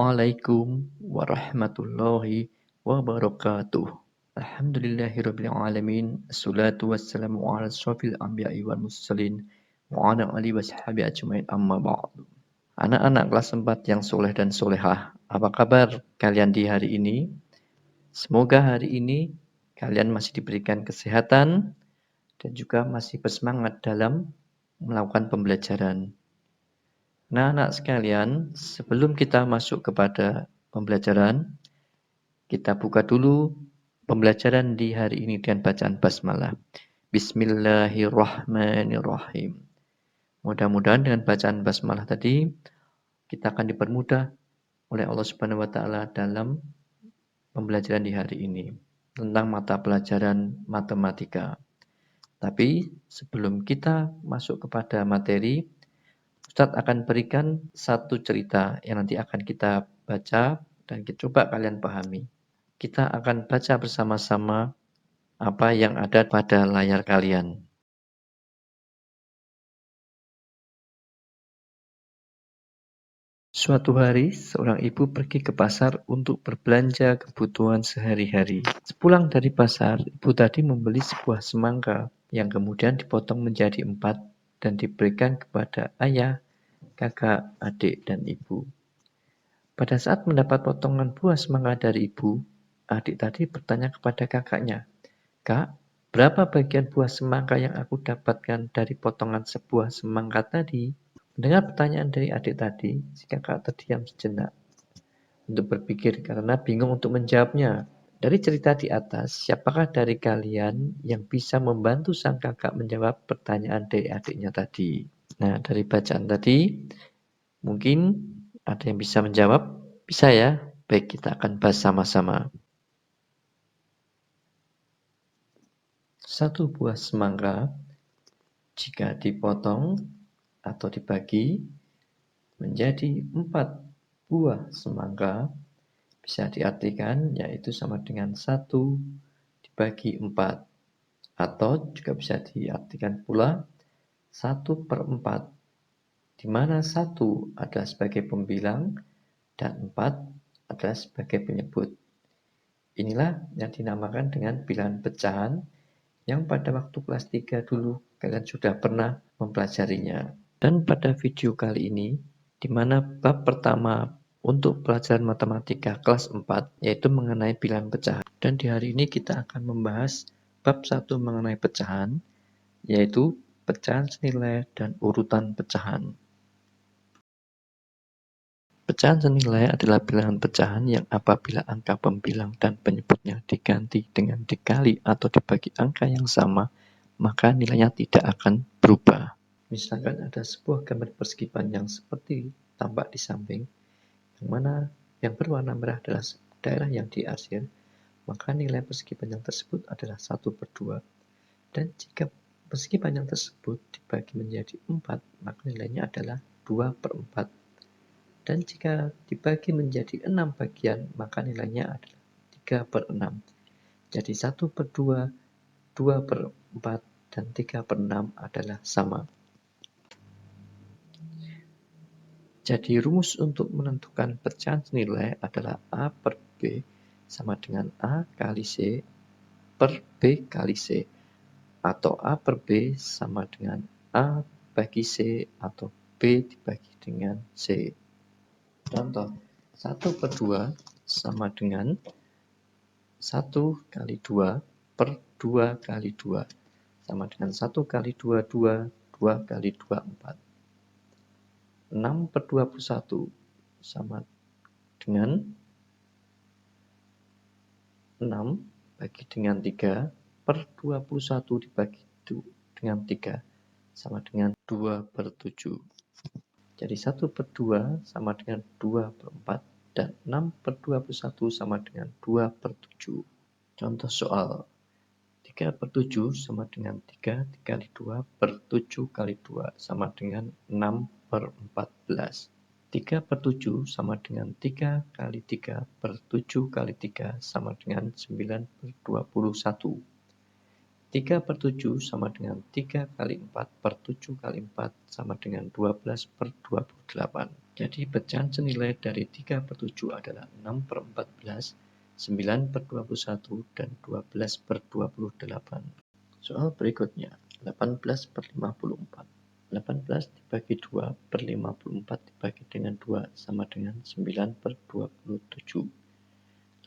Assalamualaikum warahmatullahi wabarakatuh. Alhamdulillahirabbil alamin. Assalatu wassalamu ala asyrofil anbiya'i wal mursalin wa ala alihi washabihi ajmain amma ba'du. Anak-anak kelas 4 yang soleh dan solehah, apa kabar kalian di hari ini? Semoga hari ini kalian masih diberikan kesehatan dan juga masih bersemangat dalam melakukan pembelajaran. Nah, anak sekalian, sebelum kita masuk kepada pembelajaran, kita buka dulu pembelajaran di hari ini dengan bacaan basmalah. Bismillahirrahmanirrahim. Mudah-mudahan dengan bacaan basmalah tadi, kita akan dipermudah oleh Allah Subhanahu wa taala dalam pembelajaran di hari ini tentang mata pelajaran matematika. Tapi sebelum kita masuk kepada materi, Ustadz akan berikan satu cerita yang nanti akan kita baca dan coba kalian pahami. Kita akan baca bersama-sama apa yang ada pada layar kalian. Suatu hari, seorang ibu pergi ke pasar untuk berbelanja kebutuhan sehari-hari. Sepulang dari pasar, ibu tadi membeli sebuah semangka yang kemudian dipotong menjadi 4 dan diberikan kepada ayah, kakak, adik, dan ibu. Pada saat mendapat potongan buah semangka dari ibu, adik tadi bertanya kepada kakaknya, "Kak, berapa bagian buah semangka yang aku dapatkan dari potongan sebuah semangka tadi?" Mendengar pertanyaan dari adik tadi, si kakak terdiam sejenak untuk berpikir karena bingung untuk menjawabnya. Dari cerita di atas, siapakah dari kalian yang bisa membantu sang kakak menjawab pertanyaan dari adiknya tadi? Nah, dari bacaan tadi, mungkin ada yang bisa menjawab? Bisa ya? Baik, kita akan bahas sama-sama. Satu buah semangka, jika dipotong atau dibagi menjadi 4 buah semangka, bisa diartikan yaitu sama dengan 1 dibagi 4. Atau juga bisa diartikan pula 1/4, di mana 1 adalah sebagai pembilang dan 4 adalah sebagai penyebut. Inilah yang dinamakan dengan bilangan pecahan yang pada waktu kelas 3 dulu kalian sudah pernah mempelajarinya. Dan pada video kali ini, di mana bab pertama untuk pelajaran matematika kelas 4, yaitu mengenai bilangan pecahan. Dan di hari ini kita akan membahas bab 1 mengenai pecahan, yaitu pecahan senilai dan urutan pecahan. Pecahan senilai adalah bilangan pecahan yang apabila angka pembilang dan penyebutnya diganti dengan dikali atau dibagi angka yang sama, maka nilainya tidak akan berubah. Misalkan ada sebuah gambar persegi panjang seperti tampak di samping, yang mana yang berwarna merah adalah daerah yang diarsir, maka nilai persegi panjang tersebut adalah 1/2. Dan jika persegi panjang tersebut dibagi menjadi 4, maka nilainya adalah 2/4. Dan jika dibagi menjadi 6 bagian, maka nilainya adalah 3/6. Jadi 1/2, 2/4, dan 3/6 adalah sama. Jadi rumus untuk menentukan pecahan senilai adalah A per B sama dengan A kali C per B kali C. Atau A per B sama dengan A bagi C atau B dibagi dengan C. Contoh, 1/2 sama dengan 1 kali 2 per 2 kali 2. Sama dengan 1 kali 2, 2, 2 kali 2, 4. 6/21 sama dengan 6 bagi dengan 3 per 21 dibagi dengan 3. Sama dengan 2/7. Jadi 1/2 sama dengan 2/4 dan 6/21 sama dengan 2/7. Contoh soal 3/7 sama dengan 3 dikali 2 per 7 kali 2 sama dengan 6/14. 3/7 sama dengan 3 kali 3 per 7 kali 3 sama dengan 9/21. 3/7 sama dengan 3 kali 4 per 7 kali 4 sama dengan 12/28. Jadi pecahan senilai dari 3/7 adalah 6/14, 9/21, dan 12/28. Soal berikutnya, 18/54. 18 dibagi 2 per 54 dibagi dengan 2 sama dengan 9/27.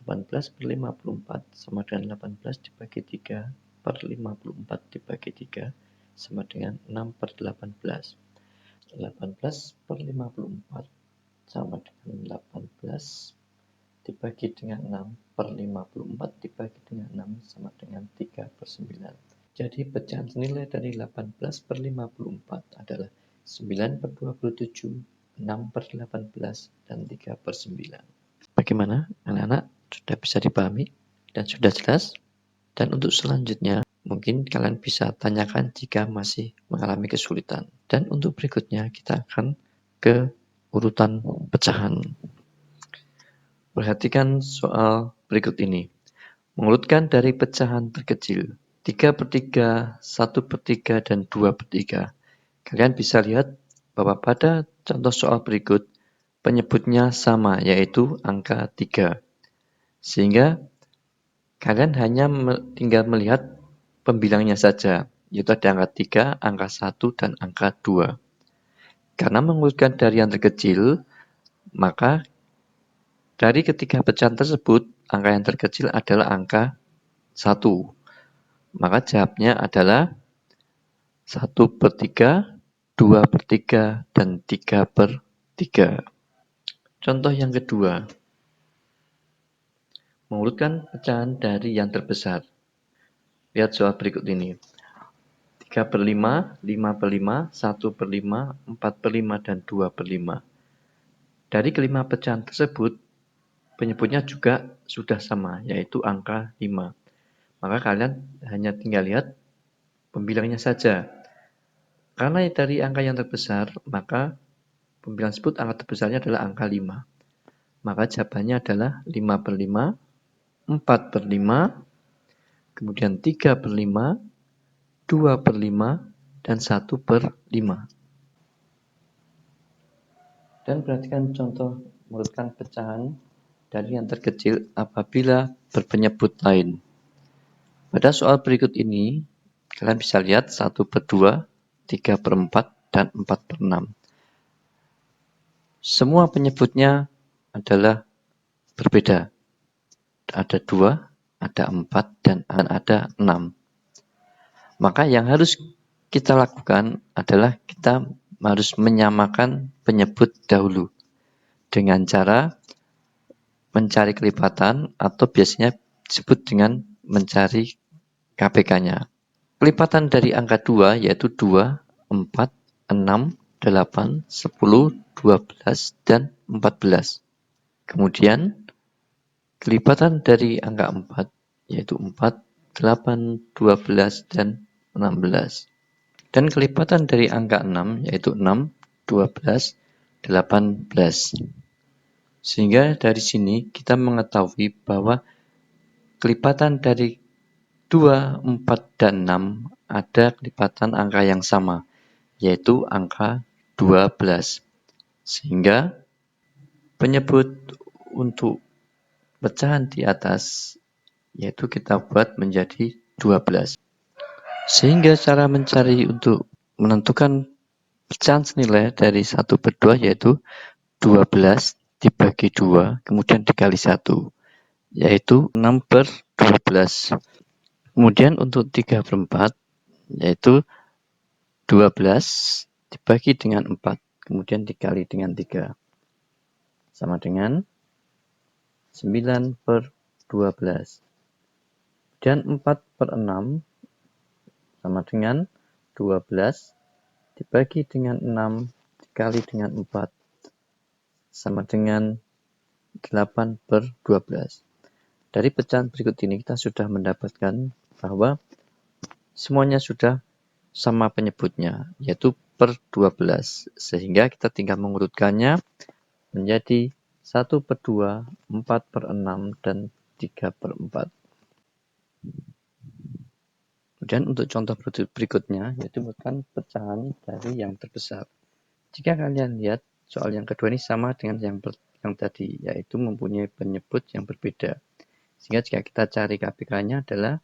18/54 sama dengan 18 dibagi 3 per 54 dibagi 3 sama dengan 6/18. 18/54 sama dengan 18 dibagi dengan 6 per 54 dibagi dengan 6 sama dengan 3/9. Jadi pecahan senilai dari 18/54 adalah 9/27, 6/18, dan 3/9. Bagaimana anak-anak? Sudah bisa dipahami dan sudah jelas? Dan untuk selanjutnya, mungkin kalian bisa tanyakan jika masih mengalami kesulitan. Dan untuk berikutnya, kita akan ke urutan pecahan. Perhatikan soal berikut ini. Mengurutkan dari pecahan terkecil, 3/3, 1/3, dan 2/3. Kalian bisa lihat bahwa pada contoh soal berikut, penyebutnya sama, yaitu angka 3. Sehingga kalian hanya tinggal melihat pembilangnya saja, yaitu ada angka 3, angka 1, dan angka 2. Karena mengurutkan dari yang terkecil, maka dari ketiga pecahan tersebut, angka yang terkecil adalah angka 1. Maka jawabnya adalah 1/3, 2/3, dan 3/3. Contoh yang kedua, mengurutkan pecahan dari yang terbesar. Lihat soal berikut ini. 3/5, 5/5, 1/5, 4/5, dan 2/5. Dari kelima pecahan tersebut, penyebutnya juga sudah sama, yaitu angka 5. Maka kalian hanya tinggal lihat pembilangnya saja. Karena dari angka yang terbesar, maka pembilang tersebut angka terbesarnya adalah angka 5. Maka jawabannya adalah 5/5, 4/5, kemudian 3/5, 2/5, dan 1/5. Dan perhatikan contoh mengurutkan pecahan dari yang terkecil apabila berpenyebut lain. Pada soal berikut ini, kalian bisa lihat 1/2, 3/4, dan 4/6. Semua penyebutnya adalah berbeda. Ada 2, ada 4, dan ada 6. Maka yang harus kita lakukan adalah kita harus menyamakan penyebut dahulu dengan cara mencari kelipatan atau biasanya disebut dengan mencari KPK-nya. Kelipatan dari angka 2 yaitu 2, 4, 6, 8, 10, 12, dan 14. Kemudian kelipatan dari angka 4 yaitu 4, 8, 12, dan 16. Dan kelipatan dari angka 6 yaitu 6, 12, 18. Sehingga dari sini kita mengetahui bahwa kelipatan dari 2, 4, dan 6 ada kelipatan angka yang sama, yaitu angka 12. Sehingga penyebut untuk pecahan di atas yaitu kita buat menjadi 12. Sehingga cara mencari untuk menentukan pecahan senilai dari 1/2 yaitu 12 dibagi 2 kemudian dikali 1 yaitu 6/12. Kemudian untuk 3/4 yaitu 12 dibagi dengan 4 kemudian dikali dengan 3 sama dengan 9/12. Dan 4/6 sama dengan 12 dibagi dengan 6 dikali dengan 4 sama dengan 8/12. Dari pecahan berikut ini kita sudah mendapatkan bahwa semuanya sudah sama penyebutnya, yaitu per 12. Sehingga kita tinggal mengurutkannya menjadi 1/2, 4/6, dan 3/4. Kemudian untuk contoh berikutnya, yaitu merupakan pecahan dari yang terbesar. Jika kalian lihat, soal yang kedua ini sama dengan yang tadi, yaitu mempunyai penyebut yang berbeda. Sehingga jika kita cari KPK-nya adalah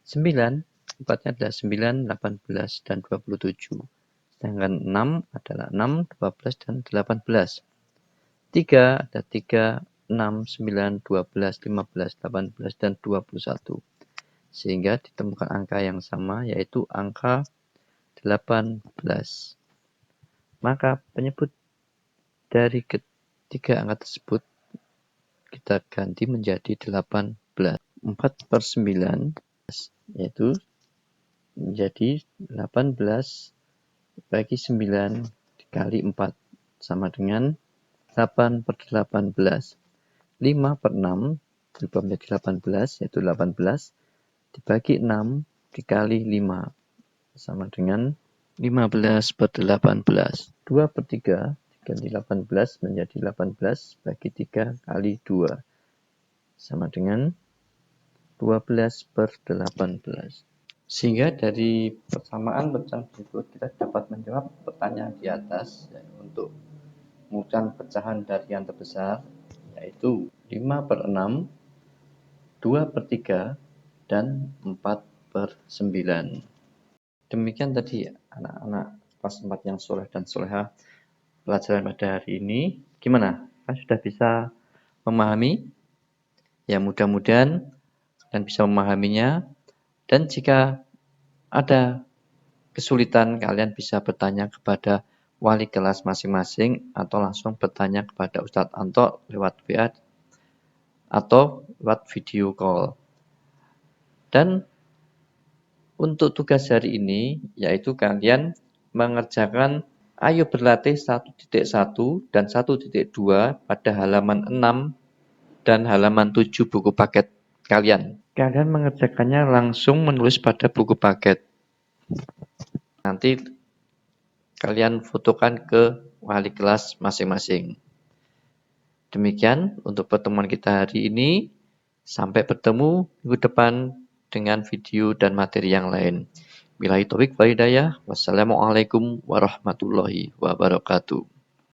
9, empatnya adalah 9, 18, dan 27. Sedangkan 6 adalah 6, 12, dan 18. 3 ada 3, 6, 9, 12, 15, 18, dan 21. Sehingga ditemukan angka yang sama, yaitu angka 18. Maka penyebut dari ketiga angka tersebut kita ganti menjadi 18. 4 per 9, yaitu menjadi 18 bagi 9 dikali 4, sama dengan 8 per 18. 5 per 6 berubah menjadi 18, yaitu 18 dibagi 6 dikali 5, sama dengan 15 per 18. 2 per 3 diganti 18 menjadi 18 bagi 3 kali 2, sama dengan 12 per 18. Sehingga dari persamaan pecahan berikut kita dapat menjawab pertanyaan di atas, untuk mengumpulkan pecahan dari yang terbesar, yaitu 5 per 6, 2 per 3, dan 4 per 9. Demikian tadi anak-anak kelas 4 yang soleh dan soleha pelajaran pada hari ini. Gimana? Sudah bisa memahami? Ya, mudah-mudahan kalian bisa memahaminya. Dan jika ada kesulitan, kalian bisa bertanya kepada wali kelas masing-masing atau langsung bertanya kepada Ustadz Anto lewat WA atau lewat video call. Dan untuk tugas hari ini, yaitu kalian mengerjakan ayo berlatih 1.1 dan 1.2 pada halaman 6 dan halaman 7 buku paket kalian. Kalian mengerjakannya langsung menulis pada buku paket. Nanti kalian fotokan ke wali kelas masing-masing. Demikian untuk pertemuan kita hari ini. Sampai bertemu minggu depan dengan video dan materi yang lain. Billahi taufiq wal hidayah. Wassalamualaikum warahmatullahi wabarakatuh.